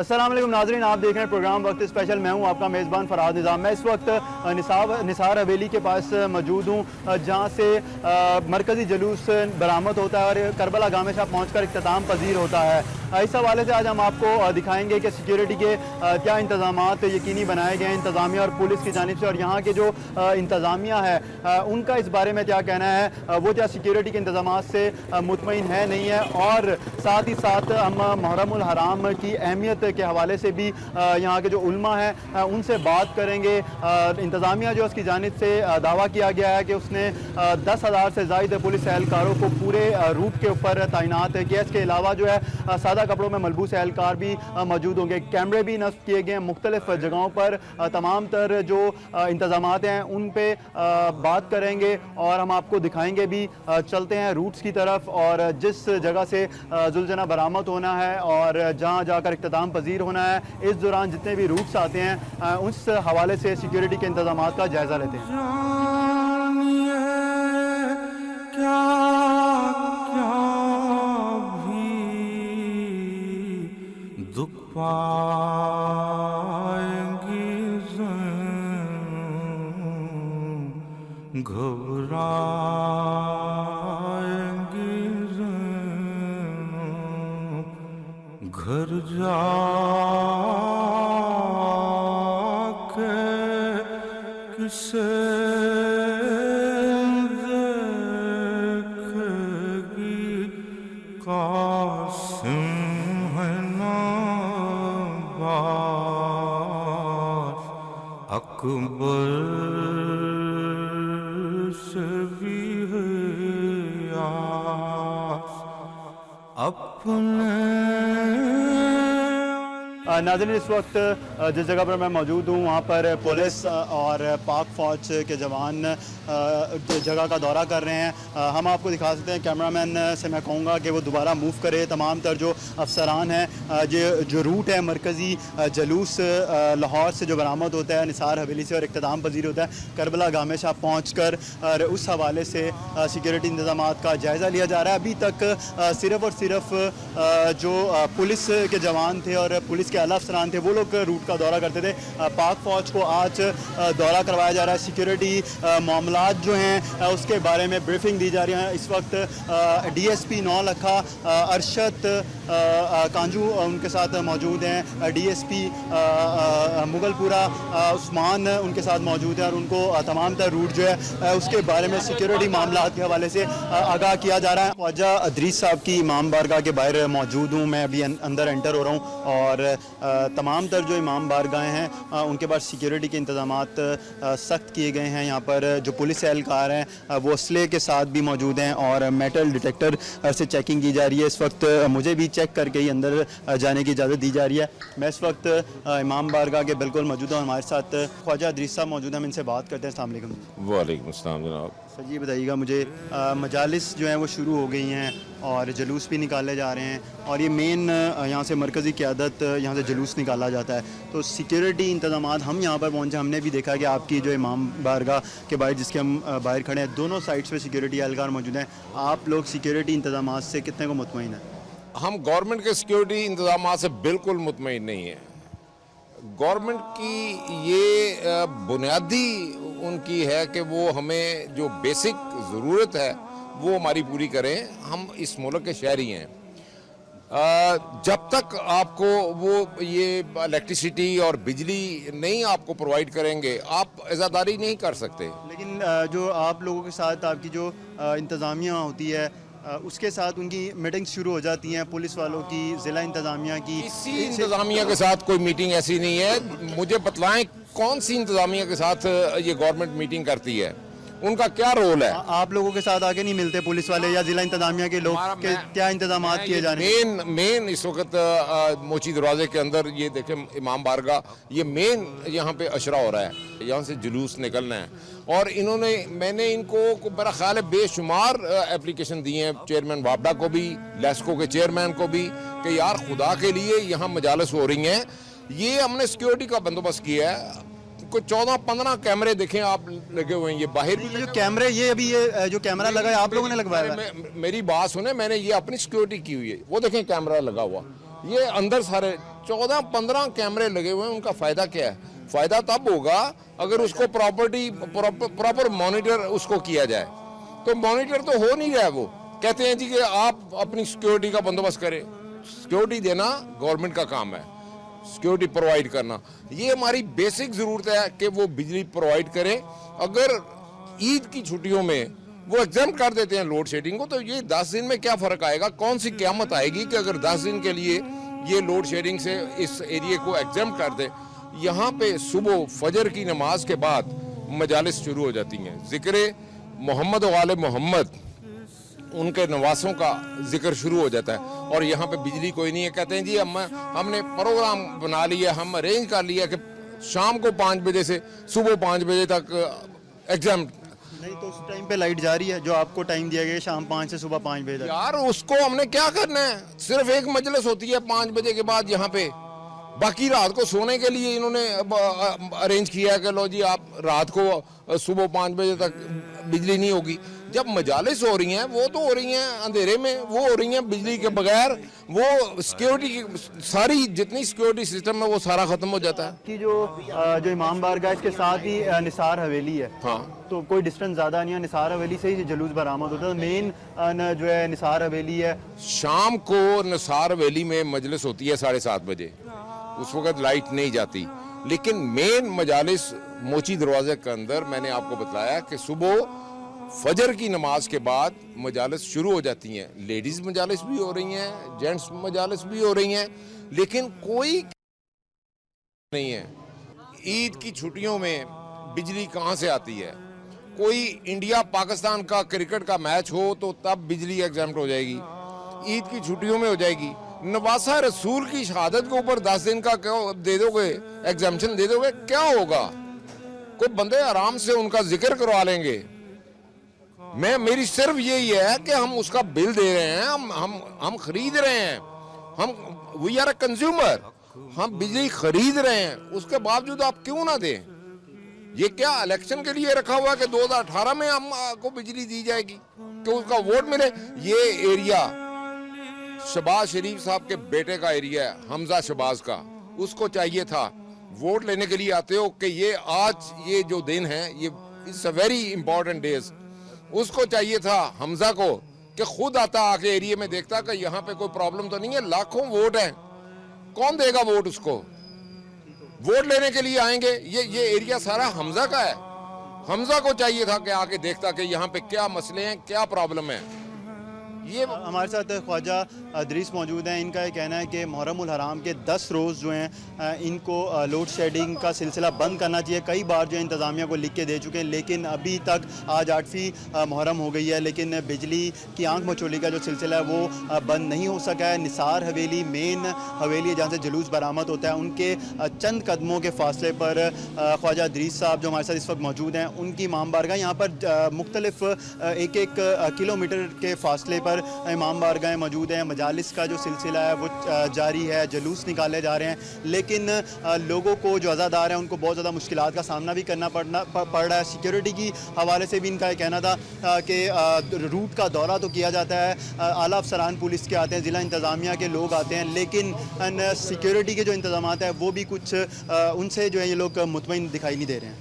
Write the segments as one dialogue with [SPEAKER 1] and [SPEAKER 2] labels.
[SPEAKER 1] अस्सलाम वालेकुम नाज़रीन, आप देख रहे हैं प्रोग्राम वक्त स्पेशल। मैं हूं आपका मेज़बान फ़राद निज़ाम। मैं इस वक्त निसार हवेली के पास मौजूद हूं, जहां से मरकज़ी जुलूस बरामद होता है और करबला गाह में पहुँच कर इख्तिताम पजीर होता है। इस हवाले से आज हम आपको दिखाएंगे कि सिक्योरिटी के क्या इंतज़ामात यकीनी बनाए गए हैं इंतज़ामिया और पुलिस की जानिब से, और यहाँ के जो इंतज़ामिया है उनका इस बारे में क्या कहना है, वो क्या सिक्योरिटी के इंतज़ामात से मुतमईन है नहीं है। और साथ ही साथ हम मुहर्रमुल हराम की अहमियत के हवाले से भी यहाँ के जो उल्मा हैं उनसे बात करेंगे। इंतज़ामिया जो उसकी जानिब से दावा किया गया है कि उसने 10,000 से ज़ायद पुलिस एहलकारों को पूरे रूट के ऊपर तैनात किया। इसके अलावा जो है सादा कपड़ों में मलबूस एहलकार भी मौजूद होंगे। कैमरे भी नस्ब किए गए हैं मुख्तलिफ जगहों पर। तमाम तर जो इंतज़ामात हैं उन पर बात करेंगे और हम आपको दिखाएंगे भी। चलते हैं रूट्स की तरफ, और जिस जगह से जुलझना बरामद होना है और जहाँ जाकर इख्तिताम पजीर होना है, इस दौरान जितने भी रूट्स आते हैं उस हवाले से सिक्योरिटी के इंतज़ामात का जायज़ा लेते हैं।
[SPEAKER 2] क्या क्या भी दुख पाएंगी घबराएंगी घर जाके किसे देखेगी कासिम है नाबास अकबर से भी है आस अपने।
[SPEAKER 1] नाज़रीन, इस वक्त जिस जगह पर मैं मौजूद हूँ वहाँ पर पुलिस और पाक फ़ौज के जवान जगह का दौरा कर रहे हैं। हम आपको दिखा सकते हैं। कैमरामैन से मैं कहूँगा कि वो दोबारा मूव करे। तमाम तर जो अफसरान हैं, जो रूट है मरकज़ी जुलूस लाहौर से जो बरामद होता है निसार हवेली से और इख्तिताम पजीर होता है करबला गाह में पहुँच कर, और उस हवाले से सिक्योरिटी इंतज़ामात का जायज़ा लिया जा रहा है। अभी तक सिर्फ़ और सिर्फ जो पुलिस के जवान थे और पुलिस के आला अफसरान थे वो लोग रूट का दौरा करते थे। पाक फ़ौज को आज दौरा करवाया जा रहा है। सिक्योरिटी मामलात जो हैं उसके बारे में ब्रीफिंग दी जा रही है। इस वक्त DSP नौलखा अरशद कांजू उनके साथ मौजूद हैं। DSP मुगलपुरा उस्मान उनके साथ मौजूद हैं और उनको तमाम तर रूट जो है उसके बारे में सिक्योरिटी मामलात के हवाले से आगाह किया जा रहा है। ख्वाजा अदरीस साहब की इमाम बारगाह के बाहर मौजूद हूँ। मैं अभी अंदर एंटर हो रहा हूँ और तमाम तर जो इमाम बारगाहें हैं उनके पास सिक्योरिटी के इंतज़ामात सख्त किए गए हैं। यहाँ पर जो पुलिस एहलकार हैं वो असले के साथ भी मौजूद हैं और मेटल डिटेक्टर से चेकिंग की जा रही है। इस वक्त मुझे भी चेक करके ही अंदर जाने की इजाज़त दी जा रही है। मैं इस वक्त इमाम बारगाह के बिल्कुल मौजूद हूँ। हमारे साथ ख्वाजा अदरीस साहब मौजूद हैं, हम इनसे बात करते हैं। अस्सलाम वालेकुम।
[SPEAKER 3] वालेकुम अस्सलाम जनाब।
[SPEAKER 1] सर जी बताइएगा मुझे, मजालिस जो हैं वो शुरू हो गई हैं और जुलूस भी निकाले जा रहे हैं, और ये मेन यहाँ से मरकज़ी क़यादत यहाँ से जुलूस निकाला जाता है, तो सिक्योरिटी इंतज़ामात हम यहाँ पर पहुँचे, हमने भी देखा कि आपकी जो इमाम बारगाह के बाहर जिसके हम बाहर खड़े हैं दोनों साइड्स पे सिक्योरिटी एहलकार मौजूद हैं। आप लोग सिक्योरिटी इंतज़ामात से कितने को मुतमईन हैं?
[SPEAKER 3] हम गवर्नमेंट के सिक्योरिटी इंतजामात से बिल्कुल मुतमईन नहीं है। गवर्नमेंट की ये बुनियादी उनकी है कि वो हमें जो बेसिक ज़रूरत है वो हमारी पूरी करें। हम इस मुल्क के शहरी हैं। जब तक आपको वो ये इलेक्ट्रिसिटी और बिजली नहीं आपको प्रोवाइड करेंगे आप इज़ादारी नहीं कर सकते।
[SPEAKER 1] लेकिन जो आप लोगों के साथ आपकी जो इंतज़ामिया होती है उसके साथ उनकी मीटिंग शुरू हो जाती हैं, पुलिस वालों की, ज़िला इंतज़ामिया की।
[SPEAKER 3] किसी इंतज़ामिया के साथ कोई मीटिंग ऐसी नहीं है। मुझे बतलाएं कौन सी इंतज़ामिया के साथ ये गवर्नमेंट मीटिंग करती है, उनका क्या रोल है?
[SPEAKER 1] आप लोगों के साथ आगे नहीं मिलते पुलिस वाले या जिला इंतजामिया के लोग के क्या इंतजाम किए जा रहे हैं?
[SPEAKER 3] मेन इस वक्त मोची दरवाजे के अंदर ये देखें इमाम बारगाह, ये मेन यहाँ पे अशरा हो रहा है, यहाँ से जुलूस निकलना है। और मैंने इनको मेरा ख्याल है बेशुमार एप्लीकेशन दिए हैं चेयरमैन वापडा को भी, लेस्को के चेयरमैन को भी, कि यार खुदा के लिए यहाँ मजालस हो रही हैं, ये हमने सिक्योरिटी का बंदोबस्त किया है। कोई 14-15 कैमरे देखें आप लगे हुए हैं, ये बाहर भी
[SPEAKER 1] जो कैमरे, ये अभी ये जो कैमरा लगा है आप लोगों ने लगवाया है?
[SPEAKER 3] मेरी बात सुने, मैंने ये अपनी सिक्योरिटी की हुई है। वो देखें कैमरा लगा हुआ, ये अंदर सारे 14-15 कैमरे लगे हुए हैं। उनका फ़ायदा क्या है? फ़ायदा तब होगा अगर उसको प्रॉपर मॉनिटर उसको किया जाए। तो मॉनिटर तो हो नहीं रहा है। वो कहते हैं जी कि आप अपनी सिक्योरिटी का बंदोबस्त करें। सिक्योरिटी देना गवर्नमेंट का काम है, सिक्योरिटी प्रोवाइड करना ये हमारी बेसिक ज़रूरत है कि वो बिजली प्रोवाइड करें। अगर ईद की छुट्टियों में वो एग्जाम कर देते हैं लोड शेडिंग को, तो ये 10 दिन में क्या फ़र्क आएगा? कौन सी क़यामत आएगी कि अगर 10 दिन के लिए ये लोड शेडिंग से इस एरिए को एग्जाम कर दे। यहाँ पे सुबह फजर की नमाज के बाद मजालिस शुरू हो जाती हैं। ज़िक्र मोहम्मद वाले मोहम्मद उनके नवासों का जिक्र शुरू हो जाता है। और यहाँ पे बिजली कोई नहीं है। कहते हैं जी हमने प्रोग्राम बना लिया, हम अरेंज कर लिया कि शाम को 5 बजे से सुबह 5 बजे तक एग्जाम।
[SPEAKER 1] नहीं तो उस टाइम पे लाइट जा रही है जो आपको टाइम दिया गया है शाम 5 से सुबह 5 बजे तक।
[SPEAKER 3] यार उसको हमने क्या करना है? सिर्फ एक मजलिस होती है 5 बजे के बाद यहाँ पे। बाकी रात को सोने के लिए इन्होंने अरेंज किया है कि लो जी आप रात को सुबह 5 बजे तक बिजली नहीं होगी। जब मजालिस हो रही हैं वो तो हो रही हैं अंधेरे में, वो हो रही हैं बिजली के बगैर। वो सिक्योरिटी की सारी जितनी सिक्योरिटी सिस्टम है वो सारा खत्म हो जाता है।
[SPEAKER 1] कि जो इमाम बारगाह इसके साथ ही निसार हवेली है।
[SPEAKER 3] हाँ,
[SPEAKER 1] तो कोई डिस्टेंस ज़्यादा नहीं है। निसार हवेली से ही जुलूस बरामद होता है। मेन जो है निसार हवेली है।
[SPEAKER 3] शाम को निसार हवेली में मजलिस होती है 7:30 बजे। उस वक्त लाइट नहीं जाती। लेकिन मेन मजालिस मोची दरवाजे के अंदर मैंने आपको बताया कि सुबह फजर की नमाज के बाद मजालिस शुरू हो जाती हैं। लेडीज़ मजालिस भी हो रही हैं, जेंट्स मजालिस भी हो रही हैं, लेकिन कोई नहीं है। ईद की छुट्टियों में बिजली कहाँ से आती है? कोई इंडिया पाकिस्तान का क्रिकेट का मैच हो तो तब बिजली एग्जाम्प्ट हो जाएगी। ईद की छुट्टियों में हो जाएगी। नवासा रसूल की शहादत के ऊपर 10 दिन का दे दोगे, एग्जाम्पशन दे दोगे, क्या होगा? कोई बंदे आराम से उनका जिक्र करवा लेंगे। मेरी सिर्फ यही है कि हम उसका बिल दे रहे हैं, हम खरीद रहे हैं, हम वी आर अ कंज्यूमर, हम बिजली खरीद रहे हैं। उसके बावजूद आप क्यों ना दें? ये क्या इलेक्शन के लिए रखा हुआ है कि 2018 में हमको बिजली दी जाएगी कि उसका वोट मिले? ये एरिया शहबाज शरीफ साहब के बेटे का एरिया है, हमजा शहबाज का। उसको चाहिए था वोट लेने के लिए आते हो कि ये आज ये जो दिन है ये it's a very important days. उसको चाहिए था हमजा को कि खुद आता आके एरिया में देखता कि यहाँ पे कोई प्रॉब्लम तो नहीं है। लाखों वोट हैं, कौन देगा वोट उसको? वोट लेने के लिए आएंगे। ये एरिया सारा हमजा का है। हमजा को चाहिए था कि आके देखता कि यहाँ पे क्या मसले हैं, क्या प्रॉब्लम है। ये
[SPEAKER 1] हमारे साथ ख्वाजा अदरीस मौजूद हैं। इनका ये कहना है कि मुहर्रम उल हराम के 10 रोज़ जो हैं इनको लोड शेडिंग का सिलसिला बंद करना चाहिए। कई बार जो इंतज़ामिया को लिख के दे चुके हैं, लेकिन अभी तक आज 8वीं मुहर्रम हो गई है, लेकिन बिजली की आंख मचोली का जो सिलसिला है वो बंद नहीं हो सका है। निसार हवेली मेन हवेली है जहाँ से जुलूस बरामद होता है, उनके चंद कदमों के फासले पर ख्वाजा अदरीस साहब जो हमारे साथ इस वक्त मौजूद हैं, उनकी इमाम बारगाह यहाँ पर मुख्तलिफ एक किलोमीटर के फासले पर इमाम बारगाहें मौजूद हैं। मजालिस का जो सिलसिला है वो जारी है, जुलूस निकाले जा रहे हैं, लेकिन लोगों को जो अज़ादार हैं उनको बहुत ज़्यादा मुश्किलात का सामना भी करना पड़ रहा है। सिक्योरिटी की हवाले से भी इनका कहना था कि रूट का दौरा तो किया जाता है, आला अफसरान पुलिस के आते हैं, ज़िला इंतज़ामिया के लोग आते हैं, लेकिन सिक्योरिटी के जो इंतज़ाम हैं वो भी कुछ उनसे जो है ये लोग मुतमईन दिखाई नहीं दे रहे हैं।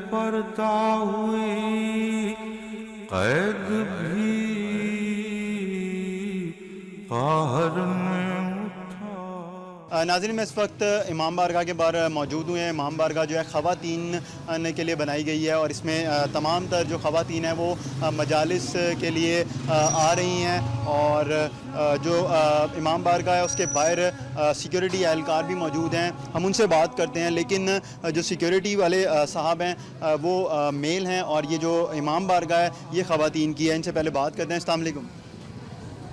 [SPEAKER 2] पर्दा हुई कैद भी बाहर में उठा।
[SPEAKER 1] नाज़रीन मैं इस वक्त इमाम बारगाह के बाहर मौजूद हुए हैं। इमाम बारगाह जो है ख़वातीन के लिए बनाई गई है और इसमें तमाम तर जो ख़वातीन हैं वो मजालिस के लिए आ रही हैं। और जो इमाम बारगाह है उसके बाहर सिक्योरिटी एहलकार भी मौजूद हैं, हम उनसे बात करते हैं। लेकिन जो सिक्योरिटी वाले साहब हैं वो मेल हैं और ये जो इमाम बारगाह है ये ख़वातीन की है। इनसे पहले बात करते हैं। अस्सलाम वालेकुम,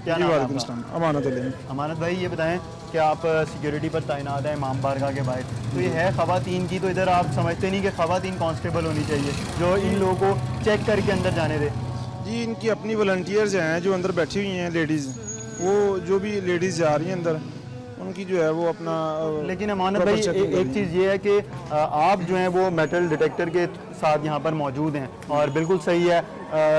[SPEAKER 1] क्या नाम है आपका?
[SPEAKER 4] अमानत अली।
[SPEAKER 1] अमानत भाई, ये बताएं कि आप सिक्योरिटी पर तैनात हैं इमाम बारगाह के बाहर, तो ये है ख़वातीन की, तो इधर आप समझते नहीं कि ख़वातीन कांस्टेबल होनी चाहिए जो इन लोगों को चेक करके अंदर जाने दे?
[SPEAKER 4] जी इनकी अपनी वॉलंटियर्स हैं जो अंदर बैठी हुई हैं लेडीज़, वो जो भी लेडीज़ जा रही हैं अंदर उनकी जो है वो अपना
[SPEAKER 1] लेकिन अमानत
[SPEAKER 4] proper
[SPEAKER 1] भाई
[SPEAKER 4] checking
[SPEAKER 1] एक चीज़ ये है कि आप जो हैं वो मेटल डिटेक्टर के साथ यहाँ पर मौजूद हैं और बिल्कुल सही है,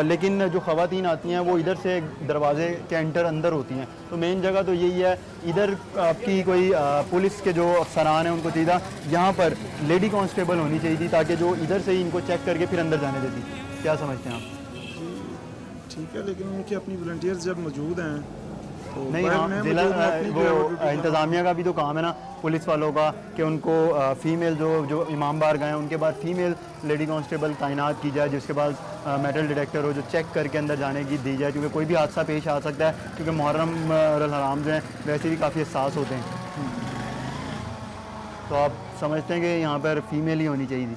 [SPEAKER 1] लेकिन जो ख़वातीन आती हैं वो इधर से दरवाजे के एंटर अंदर होती हैं, तो मेन जगह तो यही है। इधर आपकी कोई पुलिस के जो अफसरान हैं उनको चाहिए था यहाँ पर लेडी कांस्टेबल होनी चाहिए थी, ताकि जो इधर से ही इनको चेक करके फिर अंदर जाने देती। क्या समझते हैं आप?
[SPEAKER 4] ठीक है, लेकिन उनके अपनी वॉलंटियर्स जब मौजूद हैं तो
[SPEAKER 1] नहीं,
[SPEAKER 4] बाहर
[SPEAKER 1] हाँ,
[SPEAKER 4] में
[SPEAKER 1] जिला
[SPEAKER 4] मौजूद हैं, अपनी जो है वो
[SPEAKER 1] वो
[SPEAKER 4] duty
[SPEAKER 1] इंतज़ामिया का भी तो काम है ना पुलिस वालों का कि उनको फ़ीमेल जो इमाम बार गए हैं उनके बाद फ़ीमेल लेडी कांस्टेबल तैनात की जाए, जिसके बाद मेटल डिटेक्टर हो जो चेक करके अंदर जाने की दी जाए, क्योंकि कोई भी हादसा पेश आ सकता है, क्योंकि मुहर्रम और हराम जो हैं वैसे भी काफ़ी हसास होते हैं। तो आप समझते हैं कि यहाँ पर फ़ीमेल ही होनी चाहिए थी?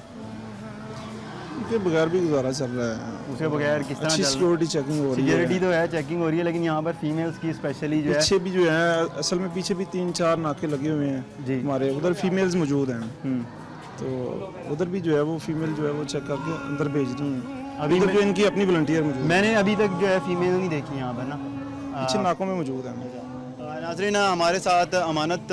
[SPEAKER 4] उनके बगैर भी गुजारा चल रहा है,
[SPEAKER 1] उसके बगैर किस तरह
[SPEAKER 4] अच्छी
[SPEAKER 1] चल रहा है?
[SPEAKER 4] सिक्योरिटी चेकिंग हो रही है।
[SPEAKER 1] सिक्योरिटी तो है, चेकिंग हो रही है, लेकिन यहाँ पर फीमेल्स की स्पेशली जो है
[SPEAKER 4] पीछे भी जो है, असल में पीछे भी 3-4 नाके लगे हुए हैं
[SPEAKER 1] जी।
[SPEAKER 4] हमारे, उधर फीमेल्स मौजूद हैं,
[SPEAKER 1] हम्म।
[SPEAKER 4] तो उधर भी जो है वो फीमेल जो है वो चेक करके अंदर भेज रही हैं।
[SPEAKER 1] अभी
[SPEAKER 4] अभी
[SPEAKER 1] मैं-
[SPEAKER 4] जो इनकी अपनी वॉलंटियर मौजूद है,
[SPEAKER 1] मैंने अभी तक जो है फीमेल नहीं देखी यहाँ पर ना।
[SPEAKER 4] पीछे नाकों में मौजूद है।
[SPEAKER 1] नाज़रीन, हमारे साथ अमानत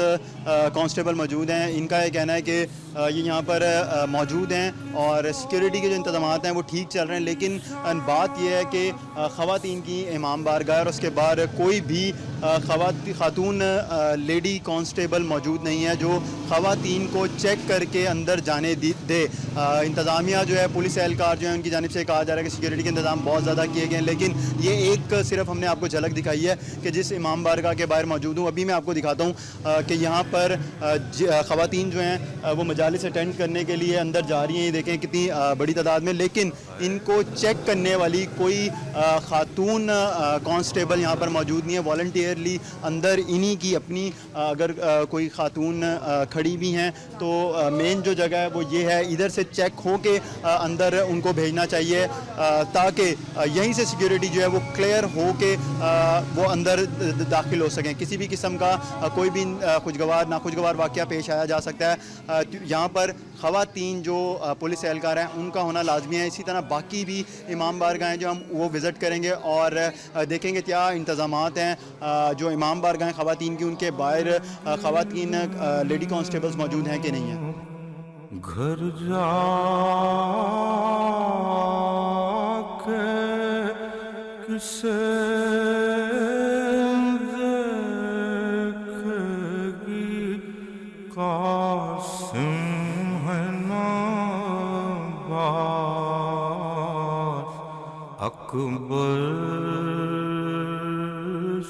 [SPEAKER 1] कांस्टेबल मौजूद हैं। इनका ये कहना है कि ये यहाँ पर मौजूद हैं और सिक्योरिटी के जो इंतज़ामात हैं वो ठीक चल रहे हैं, लेकिन बात यह है कि ख़वातीन की इमाम बारगाह और उसके बाद कोई भी ख़ातून लेडी कांस्टेबल मौजूद नहीं है जो ख़वातीन को चेक करके अंदर जाने दे। इंतज़ामिया जो है, पुलिस एहलकार जो है, उनकी जानिब से कहा जा रहा है कि सिक्योरिटी के इंतज़ाम बहुत ज़्यादा किए गए हैं, लेकिन ये एक सिर्फ हमने आपको झलक दिखाई है कि जिस इमाम बारगाह के बाहर मौजूद हूँ। अभी मैं आपको दिखाता हूँ कि यहाँ पर ख़वातीन जो हैं वो मजालिस अटेंड करने के लिए अंदर जा रही हैं। ये देखें कितनी बड़ी तादाद में, लेकिन इनको चेक करने वाली कोई ख़ातून कांस्टेबल यहाँ पर मौजूद नहीं है। वॉलंटियरली अंदर इन्हीं की अपनी अगर कोई ख़ातून खड़ी भी हैं तो मेन जो जगह है वो ये है, इधर से चेक हो के अंदर उनको भेजना चाहिए, ताकि यहीं से सिक्योरिटी जो है वो क्लियर हो के वो अंदर दाखिल हो सकें। किसी भी किस्म का कोई भी खुशगवार नाखुशगवार वाक़या पेश आया जा सकता है। यहाँ पर ख़वातीन जो पुलिस एहलकार हैं उनका होना लाजमी है। इसी तरह बाकी भी इमाम बारगाहें जो हम वो विज़िट करेंगे और देखेंगे क्या इंतज़ामात हैं जो इमाम बारगाहें ख़वातीन की, उनके बाहर ख़वातीन लेडी कांस्टेबल्स मौजूद हैं कि नहीं है।
[SPEAKER 2] घर जा के किसे देखेगी, कासिम है ना बास, अकबर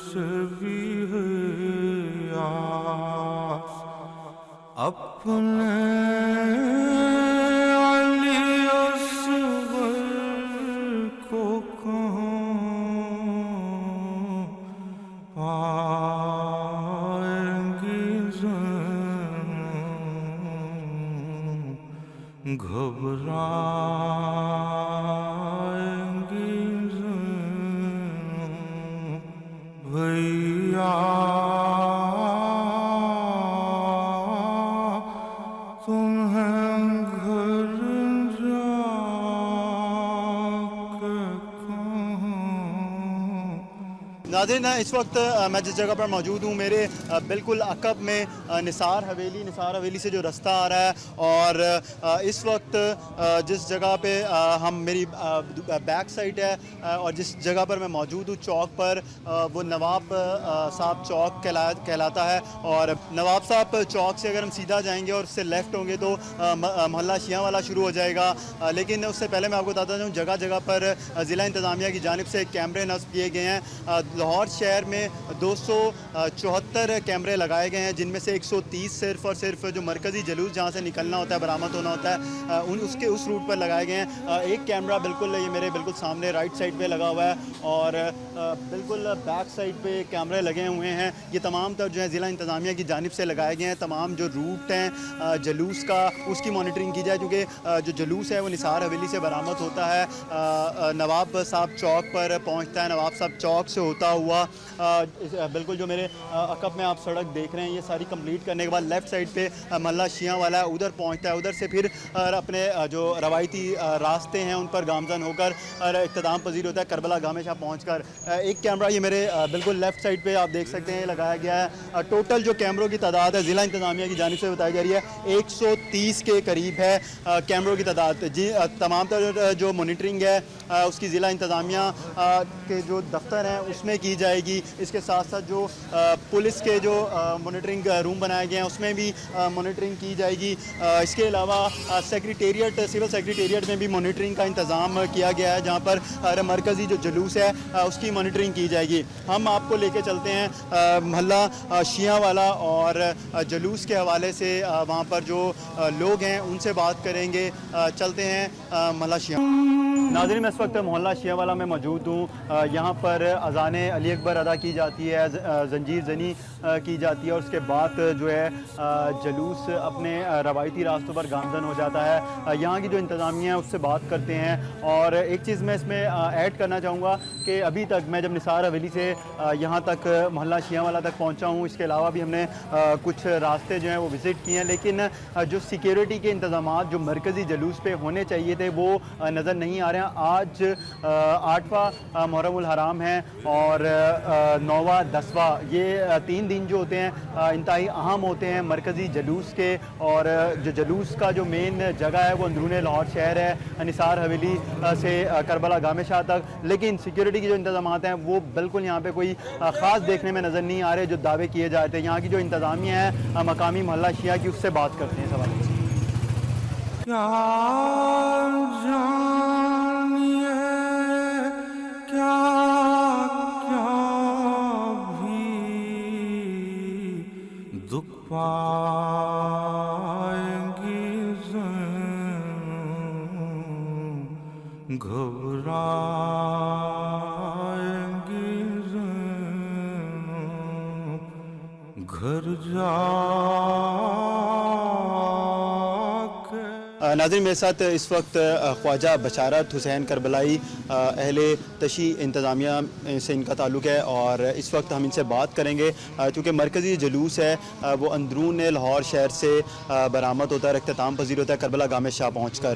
[SPEAKER 2] से भी है आस, अपने अली असगर को कहाँ पाएंगी ज़न्नत, घबराएंगी ज़न्नत भैया।
[SPEAKER 1] नाज़रीन, इस वक्त मैं जिस जगह पर मौजूद हूँ मेरे बिल्कुल अकब में निसार हवेली से जो रास्ता आ रहा है, और इस वक्त जिस जगह पे हम मेरी बैक साइड है और जिस जगह पर मैं मौजूद हूँ चौक पर, वो नवाब साहब चौक कहलाता है। और नवाब साहब चौक से अगर हम सीधा जाएंगे और उससे लेफ़्ट होंगे तो मोहल्ला शिया वाला शुरू हो जाएगा। लेकिन उससे पहले मैं आपको बताता हूँ जगह जगह पर ज़िला इंतज़ामिया की जानिब से कैमरे नस्ब किए गए हैं। लाहौर शहर में 274 कैमरे लगाए गए हैं, जिनमें से 130 सिर्फ और सिर्फ जो मरकज़ी जलूस जहाँ से निकलना होता है, बरामद होना होता है, उस रूट पर लगाए गए हैं। एक कैमरा बिल्कुल ये मेरे बिल्कुल सामने राइट साइड पे लगा हुआ है और बिल्कुल बैक साइड पे कैमरे लगे हुए हैं। ये तमाम तर जो है ज़िला इंतज़ामिया की जानिब से लगाए गए हैं। तमाम जो रूट हैं जलूस का, उसकी मॉनिटरिंग की जाए, क्योंकि जो जलूस है वो निसार हवेली से बरामद होता है, नवाब साहब चौक पर पहुँचता है, नवाब साहब चौक से होता हुआ। बिल्कुल जो मेरे अकब में आप सड़क देख रहे हैं, ये सारी कंप्लीट करने के बाद लेफ़्ट साइड पे महल्ला शियां वाला है, उधर पहुंचता है। उधर से फिर अपने जो रवायती रास्ते हैं उन पर गामजन होकर इख्तिताम पजीर होता है करबला गामे शाह पहुँच। एक कैमरा ये मेरे बिल्कुल लेफ़्ट साइड पे आप देख सकते हैं लगाया गया है। टोटल जो कैमरों की तादाद है ज़िला इंतज़ामिया की जानिब से बताई जा रही है 130 के करीब है कैमरों की तादाद जी। तमाम तर जो मॉनिटरिंग है उसकी ज़िला इंतज़ामिया के जो दफ्तर हैं उसमें की जाएगी। इसके साथ साथ जो पुलिस के जो मॉनिटरिंग रूम बनाए गए हैं उसमें भी मॉनिटरिंग की जाएगी। इसके अलावा सेक्रेटेरिएट सिविल सेक्रेटेरिएट में भी मॉनिटरिंग का इंतज़ाम किया गया है, जहाँ पर मरकज़ी जो जुलूस है उसकी मॉनिटरिंग की जाएगी। हम आपको लेके चलते हैं महल्ला शियां वाला और जुलूस के हवाले से वहाँ पर जो लोग हैं उनसे बात करेंगे। चलते हैं महल्ला शियां। नाज़रीन, मैं इस वक्त मोहल्ला शिया वाला में मौजूद हूँ। यहाँ पर अज़ान अली अकबर अदा की जाती है, जंजीर ज़नी की जाती है और उसके बाद जो है जुलूस अपने रवायती रास्तों पर गामजन हो जाता है। यहाँ की जो इंतज़ामिया है उससे बात करते हैं। और एक चीज़ मैं इसमें ऐड करना चाहूँगा कि अभी तक मैं जब निसार हवेली से यहाँ तक मोहल्ला शिया वाला तक पहुँचा हूँ, इसके अलावा भी हमने कुछ रास्ते जो हैं वो विज़िट किए हैं, लेकिन जो सिक्योरिटी के इंतज़ामात जो मरकज़ी जुलूस पे होने चाहिए थे वो नज़र नहीं आ रहे हैं। आज 8वां मुहर्रमुल हराम है और 9वां 10वां ये 3 दिन जो होते हैं इंतहाई अहम होते हैं मरकज़ी जुलूस के। और जो जुलूस का जो मेन जगह है वो अंदरूनी लाहौर शहर है, निसार हवेली से करबला गामे शाह तक, लेकिन सिक्योरिटी के जो इंतज़ामात हैं वो बिल्कुल यहाँ पे कोई ख़ास देखने में नज़र नहीं आ रहे जो दावे किए जाते हैं। यहाँ की जो इंतज़ामिया है मकामी मोहल्ला शिया की, उससे बात करते हैं सवाल से।
[SPEAKER 2] क्या जानिए क्या क्या भी दुख पाएंगी घबराएंगी घर जा।
[SPEAKER 1] नाज़रीन, मेरे साथ इस वक्त ख्वाजा बशारत हुसैन करबलाई अहले तशी इंतज़ामिया से इनका ताल्लुक़ है और इस वक्त हम इनसे बात करेंगे क्योंकि मरकज़ी जुलूस है वो अंदरून लाहौर शहर से बरामद होता है, इख्तिताम पजीर होता है करबला गामे शाह पहुँच कर।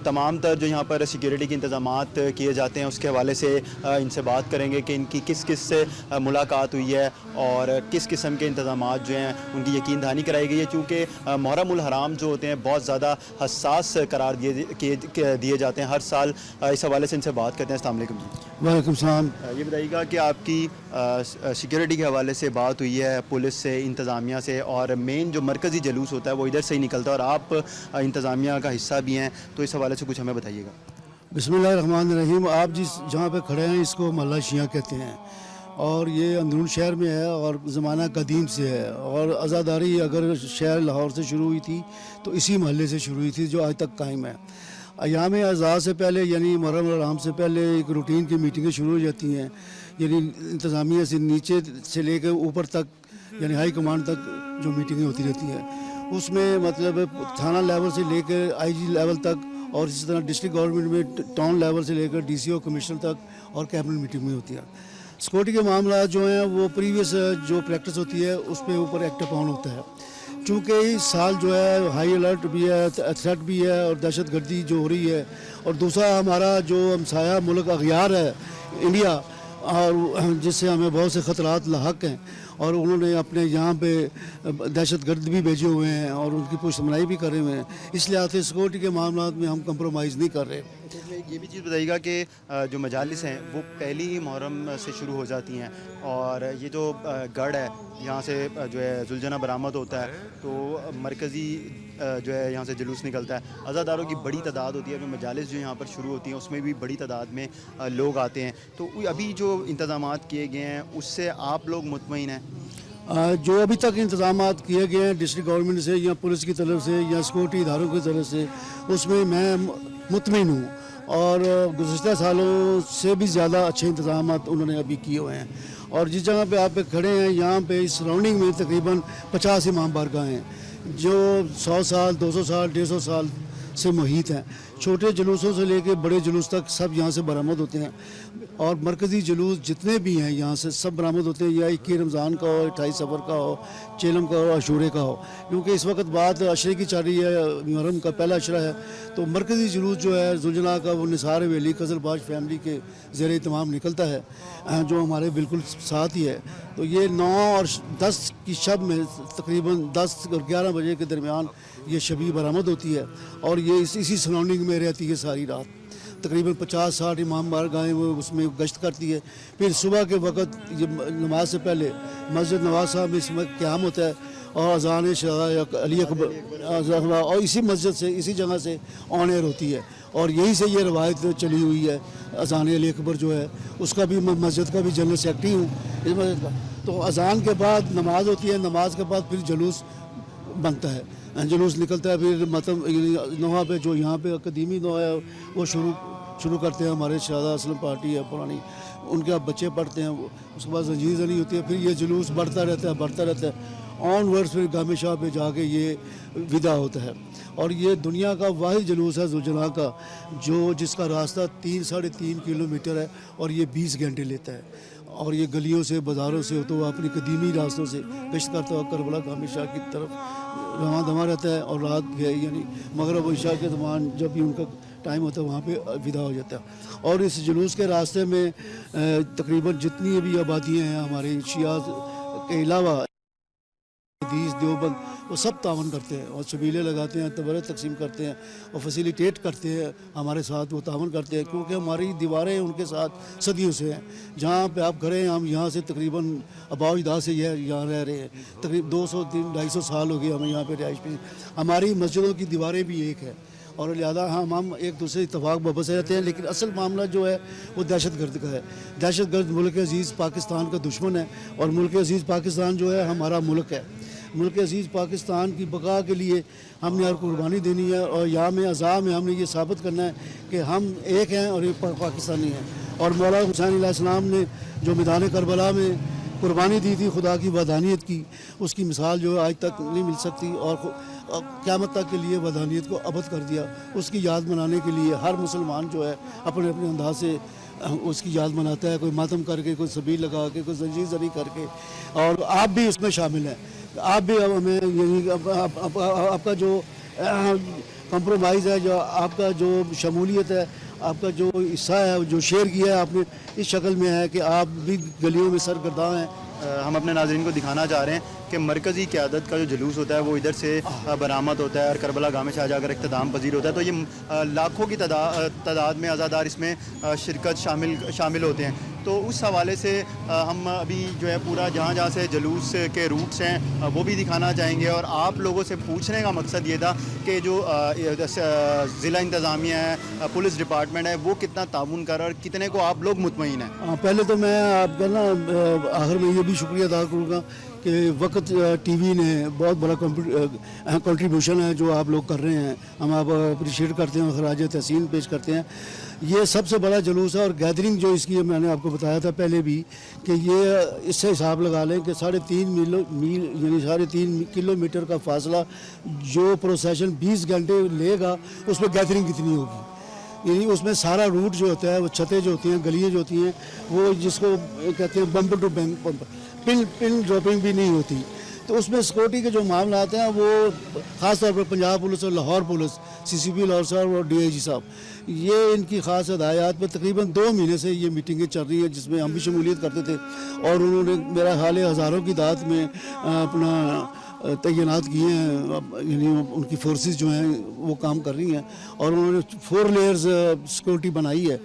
[SPEAKER 1] तमाम तर जो यहाँ पर सिक्योरिटी के इंतज़ामात किए जाते हैं उसके हवाले से इनसे बात करेंगे कि इनकी किस किस से मुलाकात हुई है और किस किस्म के इंतज़ामात जो हैं उनकी यकीन दहानी कराई गई है। चूँकि मुहर्रमुल हराम जो होते हैं बहुत ज़्यादा हसास करार दिए जाते हैं हर साल। इस हवाले से इनसे बात करते हैं। अस्सलाम वालेकुम।
[SPEAKER 5] वालेकुम सलाम।
[SPEAKER 1] ये बताइएगा कि आपकी सिक्योरिटी के हवाले से बात हुई है पुलिस से, इंतज़ामिया से, और मेन जो मरकज़ी जुलूस होता है वो इधर से ही निकलता है और आप इंतज़ामिया का हिस्सा भी हैं, तो इस हवाले से कुछ हमें बताइएगा।
[SPEAKER 5] बिस्मिल्लाहिर्रहमानिर्रहीम। आप जिस जहाँ पे खड़े हैं इसको महल्ला शिया कहते हैं और ये अंदरून शहर में है और ज़माना कदीम से है। और आज़ादारी अगर शहर लाहौर से शुरू हुई थी तो इसी महल्ले से शुरू हुई थी जो आज तक कायम है। अयाम आज़ाद से पहले यानी मुहर्रम हराम से पहले एक रूटीन की मीटिंगें शुरू हो जाती हैं, यानी इंतज़ामिया से नीचे से लेकर ऊपर तक यानी हाई कमांड तक जो मीटिंगें होती रहती हैं। उसमें मतलब थाना लेवल से लेकर IG लेवल तक और इसी तरह डिस्ट्रिक्ट गवर्नमेंट में टाउन लेवल से लेकर DCO कमिश्नर तक और कैबिनेट मीटिंग में होती है। सिक्योरिटी के मामला जो हैं वो प्रीवियस जो प्रैक्टिस होती है उस पर ऊपर एक्ट अपॉन होता है। चूँकि इस साल जो है हाई अलर्ट भी है, थ्रेट भी है और दहशत गर्दी जो हो रही है, और दूसरा हमारा जो हमसाया मुल्क अगयार है इंडिया, और जिससे हमें बहुत से ख़तरात लाहक हैं और उन्होंने अपने यहाँ पे दहशत गर्द भी भेजे हुए हैं और उनकी पुष्टमनाई भी कर रहे हुए हैं। इस लिहाज से सिक्योरिटी के मामला में हम कंप्रोमाइज़ नहीं कर रहे।
[SPEAKER 1] ये भी चीज़ बताइएगा कि जो मजालिस हैं वो पहली ही मुहर्रम से शुरू हो जाती हैं और ये जो गढ़ है यहाँ से जो है जुलझना बरामद होता है तो मरकज़ी जो है यहाँ से जुलूस निकलता है। अज़ादारों की बड़ी तादाद होती है, मजालिस जो यहाँ पर शुरू होती हैं उसमें भी बड़ी तादाद में लोग आते हैं। तो अभी जो इंतज़ामात किए गए हैं उससे आप लोग मुतमईन हैं?
[SPEAKER 5] जो अभी तक इंतज़ाम किए गए हैं डिस्ट्रिक्ट गवर्नमेंट से या पुलिस की तरफ से या सिक्योरिटी इदारों की तरफ से उसमें मैं मुतमईन हूँ और गुज़श्ता सालों से भी ज़्यादा अच्छे इंतज़ाम उन्होंने अभी किए हुए हैं। और जिस जगह पे आप खड़े हैं यहाँ पे इस सराउंडिंग में तकरीबन 50 इमाम बारगाह हैं जो 100 साल 200 साल 150 साल से मुहित हैं। छोटे जुलूसों से लेके बड़े जुलूस तक सब यहाँ से बरामद होते हैं और मरकज़ी जुलूस जितने भी हैं यहाँ से सब बरामद होते हैं, या 21 रमज़ान का हो, 28 सफ़र का हो, चेलम का हो, अशूरे का हो, क्योंकि इस वक्त बात अशरे की चल रही है, मुहर्रम का पहला अशरा है। तो मरकज़ी जुलूस जो है जुलजना का वो निसार हवेली कज़लबाज फैमिली के ज़ेर इत्माम निकलता है, जो हमारे बिल्कुल साथ ही है। तो ये 9 और 10 की शब में तकरीबन 10 और 11 बजे के दरमियान ये शबी बरामद होती है और ये इसी सराउंडिंग में रहती है सारी रात। तकरीबन 50-60 इमाम बारगाहें वो उसमें गश्त करती है। फिर सुबह के वक्त ये नमाज से पहले मस्जिद नवाज साहब में इसमें क़याम होता है और अज़ान शहदा अली अकबर और इसी मस्जिद से इसी जगह से ऑन एयर होती है और यहीं से ये रवायत चली हुई है। अज़ान अली अकबर जो है उसका भी मस्जिद का भी जनरल सेक्रेटरी हूँ इस मस्जिद का। तो अज़ान के बाद नमाज होती है, नमाज के बाद फिर जुलूस बनता है, जुलूस निकलता है। फिर मतलब नोहा पे जो यहाँ पे कदीमी नोहा है वो शुरू करते हैं, हमारे शहदा असलम पार्टी है पुरानी, उनके अब बच्चे पढ़ते हैं, उसके बाद जंजीर जनी होती है, फिर ये जुलूस बढ़ता रहता है ऑनवर्ड्स। फिर गामे शाह पे जाके ये विदा होता है और ये दुनिया का वाहिद जुलूस है जुलजना का जो जिसका रास्ता 3-3.5 किलोमीटर है और ये 20 घंटे लेता है और ये गलियों से बाज़ारों से तो अपनी कदीमी रास्तों से गश्त करता हुआ करबला गामे शाह की तरफ रवां दवा रहता है और रात यानी मगरब और इशा के दरमियान जब भी उनका टाइम होता है वहाँ पे विदा हो जाता है। और इस जुलूस के रास्ते में तकरीबन जितनी भी आबादियाँ हैं हमारे शिया के अलावा हदीस देवबंद वो सब तावन करते हैं और छबीले लगाते हैं, तबरत तकसीम करते हैं और फैसिलिटेट करते हैं हमारे साथ, वो तावन करते हैं क्योंकि हमारी दीवारें उनके साथ सदियों से हैं। जहाँ पे आप खड़े हैं हम यहाँ से तकरीबन अबाउजदा से यहाँ रह रहे हैं, तकरीबन 200-250 साल हो गए हमें यहाँ पे रिहाइश पे। हमारी मस्जिदों की दीवारें भी एक है और लिहाजा हम एक दूसरे इतफाक़ बबस रहते हैं, लेकिन असल मामला जो है वो दहशत गर्द का है। दहशत गर्द मुल्क अज़ीज़ पाकिस्तान का दुश्मन है और मुल्क अज़ीज़ पाकिस्तान जो है हमारा मुल्क है। मुल्क अज़ीज़ पाकिस्तान की बका के लिए हमने हर कुर्बानी देनी है और यहाँ में अज़ा में हमने ये साबित करना है कि हम एक हैं और एक पाकिस्तानी हैं। और मौला हुसैन अलैहिस्सलाम ने जो मैदान करबला में कुर्बानी दी थी खुदा की वदानियत की, उसकी मिसाल जो है आज तक नहीं मिल सकती और क़यामत तक के लिए वदानियत को अबद कर दिया। उसकी याद मनाने के लिए हर मुसलमान जो है अपने अपने अंदाज से उसकी याद मनाता है, कोई मातम करके, कोई सबील लगा के, कोई जंजीर जरी करके। और आप भी इसमें शामिल हैं, आप भी हमें यही आपका जो कंप्रोमाइज़ है, जो आपका जो शमूलियत है, आपका जो हिस्सा है जो शेयर किया है आपने इस शक्ल में है कि आप भी गलियों में सरगर्दा हैं।
[SPEAKER 1] हम अपने नाज़रीन को दिखाना चाह रहे हैं कि मरकज़ी क़यादत का जो जुलूस होता है वो इधर से बरामद होता है और करबला गामे शाह जाकर इख्तिताम पजीर होता है। तो ये लाखों की तादाद में अज़ादार इसमें शिरकत शामिल होते हैं। तो उस हवाले से हम अभी जो है पूरा जहाँ से जुलूस के रूट्स हैं वो भी दिखाना चाहेंगे और आप लोगों से पूछने का मकसद ये था कि जो ज़िला इंतज़ामिया है, पुलिस डिपार्टमेंट है, वो कितना ताउन कर और कितने को आप लोग मुतमईन हैं।
[SPEAKER 5] पहले तो मैं आपका ना आखिर में ये भी शुक्रिया अदा करूँगा कि वक्त टीवी ने बहुत बड़ा कंट्रीब्यूशन है जो आप लोग कर रहे हैं, हम आप अप्रिशिएट करते हैं, खराज तहसीन पेश करते हैं। ये सबसे बड़ा जुलूस है और गैदरिंग जो इसकी मैंने आपको बताया था पहले भी कि ये इससे हिसाब लगा लें कि 3.5 मील यानी 3.5 किलोमीटर का फासला जो प्रोसेशन 20 घंटे लेगा उसमें गैदरिंग कितनी होगी। यानी उसमें सारा रूट जो होता है, वो छतें जो होती हैं, गलियाँ जो होती हैं, वो जिसको कहते हैं bumper to bumper, pin dropping भी नहीं होती। तो उसमें सिक्योरिटी के जो मामला आते हैं वो ख़ास तौर पर पंजाब पुलिस और लाहौर पुलिस, CCP लाहौर साहब और DIG साहब, ये इनकी ख़ास हदायत पर तकरीबन 2 महीने से ये मीटिंगें चल रही है जिसमें हम भी शमूलियत करते थे और उन्होंने मेरा ख्याल है हज़ारों की तादाद में अपना तैनात किए हैं, यानी उनकी फोर्सेस जो हैं वो काम कर रही हैं और उन्होंने 4 लेयर्स सिक्योरिटी बनाई है।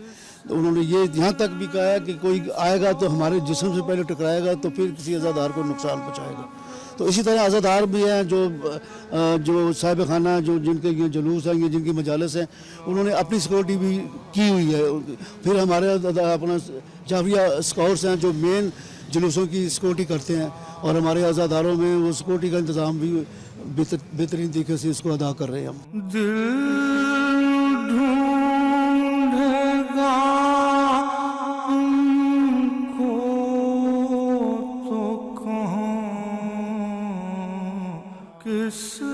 [SPEAKER 5] तो उन्होंने ये यहाँ तक भी कहा है कि कोई आएगा तो हमारे जिस्म से पहले टकराएगा तो फिर किसी अज़ादार को नुकसान पहुँचाएगा। तो इसी तरह अज़ादार भी हैं जो साहिब खाना जो जिनके ये जुलूस हैं, ये जिनकी मजालस हैं, उन्होंने अपनी सिक्योरिटी भी की हुई है। फिर हमारे अपना जाफिया स्काउट्स हैं जो मेन जुलूसों की सिक्योरिटी करते हैं और हमारे अज़ादारों में वो सिक्योरिटी का इंतज़ाम भी बेहतरीन तरीके से इसको अदा कर रहे हैं हम।
[SPEAKER 2] दिल ढूंढेगा हमको तो कहाँ किसको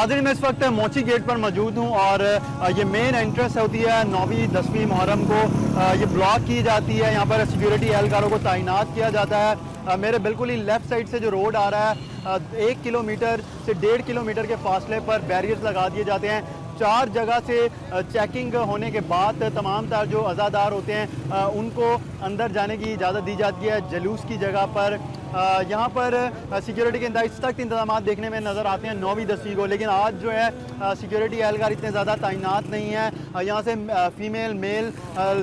[SPEAKER 1] नाज़रीन मैं इस वक्त मोची गेट पर मौजूद हूँ और ये मेन एंट्रेंस होती है 9वीं 10वीं मुहर्रम को ये ब्लॉक की जाती है। यहाँ पर सिक्योरिटी एहलकारों को तैनात किया जाता है। मेरे बिल्कुल ही लेफ़्ट साइड से जो रोड आ रहा है 1 किलोमीटर से 1.5 किलोमीटर के फासले पर बैरियर्स लगा दिए जाते हैं। 4 जगह से चेकिंग होने के बाद तमाम तर जो अज़ादार होते हैं उनको अंदर जाने की इजाज़त दी जाती है। जुलूस की जगह पर यहाँ पर सिक्योरिटी के सख्त इंतजाम देखने में नज़र आते हैं 9वीं 10वीं को, लेकिन आज जो है सिक्योरिटी एहलकार इतने ज़्यादा तैनात नहीं है। यहाँ से फ़ीमेल मेल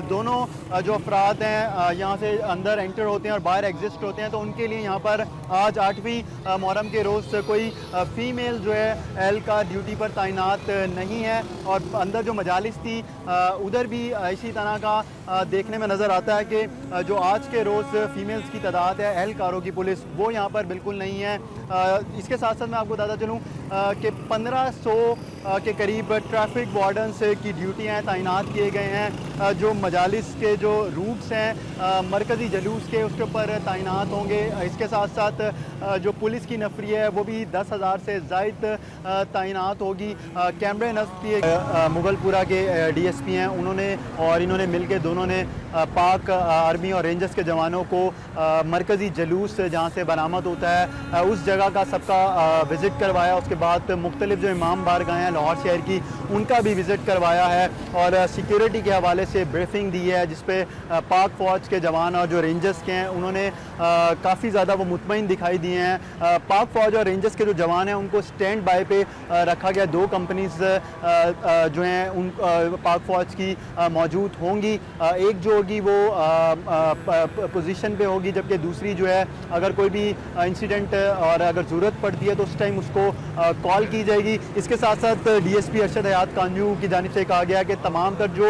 [SPEAKER 1] दोनों जो अफराद हैं यहाँ से अंदर एंटर होते हैं और बाहर एग्जिस्ट होते हैं, तो उनके लिए यहाँ पर आज 8वीं मुहर्रम के रोज़ कोई फ़ीमेल जो है एहलकार ड्यूटी पर तैनात नहीं है। और अंदर जो मजालिस थी उधर भी इसी तरह का देखने में नज़र आता है कि जो आज के रोज़ फ़ीमेल्स की तादाद है एहलकारों की पुलिस वो यहाँ पर बिल्कुल नहीं है। इसके साथ साथ मैं आपको बताता चलूँ कि 1500 के करीब ट्रैफिक वार्डन्स की ड्यूटियाँ तैनात किए गए हैं। जो मजालिस के जो रूट्स हैं मरकज़ी जुलूस के उसके ऊपर तैनात होंगे। इसके साथ साथ जो पुलिस की नफरी है वो भी 10,000 से ज़ायद तैनात होगी। कैमरे नस्ब किए मुगलपुरा के DSP हैं उन्होंने और इन्होंने मिलकर दोनों ने पाक आर्मी और रेंजर्स के जवानों को मरकज़ी जुलूस जहाँ से बरामद होता है उस जगह का सबका विज़िट करवाया। उसके बाद मुख्तलिफ जो इमाम बारगाह हैं लाहौर शहर की उनका भी विज़िट करवाया है और सिक्योरिटी के हवाले से ब्रीफिंग दी है, जिस पे पाक फ़ौज के जवान और जो रेंजर्स के हैं उन्होंने काफ़ी ज़्यादा वो मुतमईन दिखाई दिए हैं। पाक फ़ौज और रेंजर्स के जो जवान हैं उनको स्टैंड बाय पे रखा गया। 2 कंपनीज़ जो हैं उन पाक फ़ौज की मौजूद होंगी। एक जो होगी वो पोजीशन पे होगी, जबकि दूसरी जो है अगर कोई भी इंसिडेंट और अगर ज़रूरत पड़ती है तो उस टाइम उसको कॉल की जाएगी। इसके साथ साथ DSP अरशद हयात कांजू की जानिब से कहा गया कि तमाम तर जो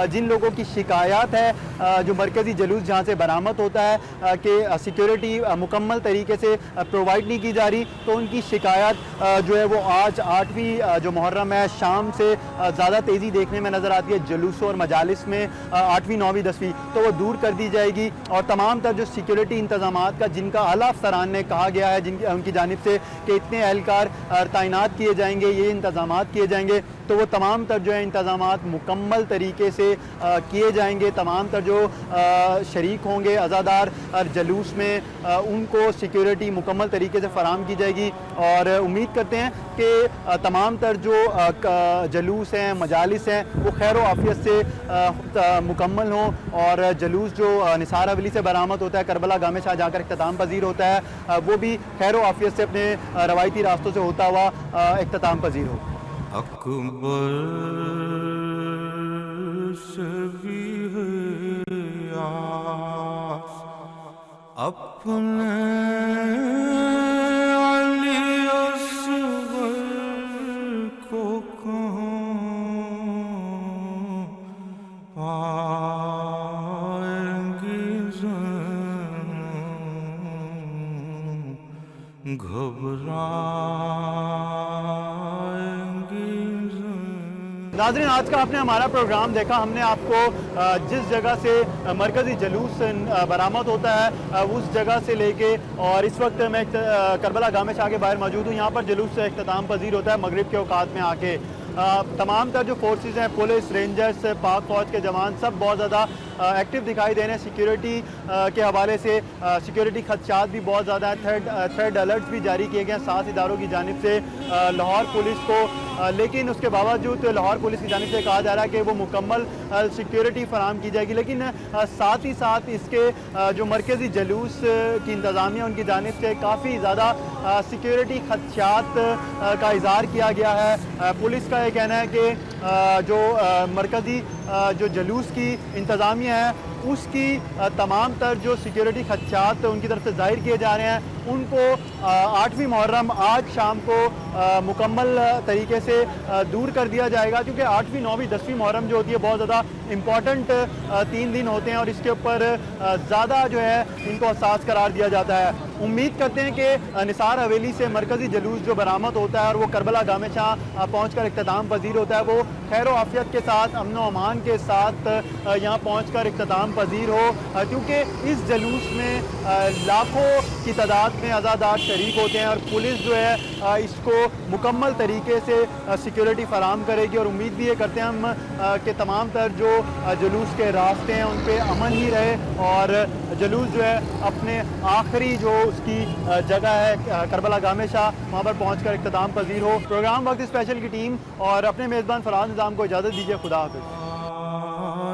[SPEAKER 1] जिन लोगों की शिकायत है जो मरकज़ी जुलूस जहाँ से बरामद होता है कि सिक्योरिटी मुकम्मल तरीके से प्रोवाइड नहीं की जा रही, तो उनकी शिकायत जो है वो आज 8वीं जो मुहर्रम है शाम से ज़्यादा तेज़ी देखने में नज़र आती है जुलूसों और मजालिस में 8वीं 9वीं 10वीं, तो वो दूर कर दी जाएगी। और तमाम तर जो सिक्योरिटी इंतज़ामात का जिनका आला अफसरान ने कहा गया है उनकी जानिब से कि इतने एहलकार तैनात किए जाएंगे, ये इंतज़ामात किए जाएंगे, तो वो तमाम तर जो है इंतज़ामात मुकम्मल तरीके से किए जाएंगे। तमाम तर जो शरीक होंगे अज़ादार जुलूस में उनको सिक्योरिटी मुकम्मल तरीके से फ़राहम की जाएगी। और उम्मीद करते हैं कि तमाम तर जो जुलूस हैं मजालिस हैं वो खैर आफियत से मुकम्मल हों और जुलूस जो निसार हवेली से बरामद होता है करबला गाह में शाह जाकर इख्तिताम पजीर होता है वो भी खैर आफियत से अपने रवायती रास्तों से होता हुआ इख्तिताम पजीर हो।
[SPEAKER 2] अकबर से भी है आस अपने अली असगर को कहाँ पाएंगे
[SPEAKER 1] नाज़रीन आज का आपने हमारा प्रोग्राम देखा। हमने आपको जिस जगह से मरकज़ी जुलूस बरामद होता है उस जगह से लेके और इस वक्त मैं करबला गाह में शाह के बाहर मौजूद हूँ। यहाँ पर जुलूस से इख्तिताम पजीर होता है मगरिब के औकात में आके। तमाम तर जो फोर्सेस हैं पुलिस रेंजर्स पाक फ़ौज के जवान सब बहुत ज़्यादा एक्टिव दिखाई दे रहे हैं। सिक्योरिटी के हवाले से सिक्योरिटी खदशात भी बहुत ज़्यादा है। थ्रेड अलर्ट्स भी जारी किए गए हैं 7 इदारों की जानिब से लाहौर पुलिस को, लेकिन उसके बावजूद लाहौर पुलिस की जानिब से कहा जा रहा है कि वो मुकम्मल सिक्योरिटी फराहम की जाएगी। लेकिन साथ ही साथ इसके जो मरकज़ी जुलूस की इंतज़ामिया उनकी जानिब से काफ़ी ज़्यादा सिक्योरिटी खदशात का इज़हार किया गया है। पुलिस का ये कहना है कि जो मरकज़ी जो जुलूस की इंतज़ामिया है उसकी तमाम तर जो सिक्योरिटी खदशात उनकी तरफ से ज़ाहिर किए जा रहे हैं उनको 8वीं मुहर्रम आज शाम को मुकम्मल तरीके से दूर कर दिया जाएगा, क्योंकि 8वीं 9वीं 10वीं मुहर्रम जो होती है बहुत ज़्यादा इम्पॉर्टेंट 3 दिन होते हैं और इसके ऊपर ज़्यादा जो है इनको हसास करार दिया जाता है। उम्मीद करते हैं कि निसार हवेली से मरकज़ी जुलूस जो बरामद होता है और वो करबला गामे शाह पहुँच कर इख्तिताम पजीर होता है, वो खैर व आफियत के साथ, अमन व अमान के साथ यहाँ पहुँच कर इख्तिताम पजीर हो, क्योंकि इस जुलूस में लाखों की तादाद में अज़ादार शरीक होते हैं और पुलिस जो है इसको मुकम्मल तरीके से सिक्योरिटी फराम करेगी। और उम्मीद भी ये करते हैं हम कि तमाम तर जो जुलूस के रास्ते हैं उन पर अमन ही रहे और जुलूस जो है अपने आखिरी जो उसकी जगह है करबला गामे शाह, वहाँ पर पहुँच कर इख्तिताम पजीर हो। प्रोग्राम वक्त स्पेशल की टीम और अपने मेज़बान फराज निज़ाम को इजाज़त दीजिए। खुदा हाफ़िज़।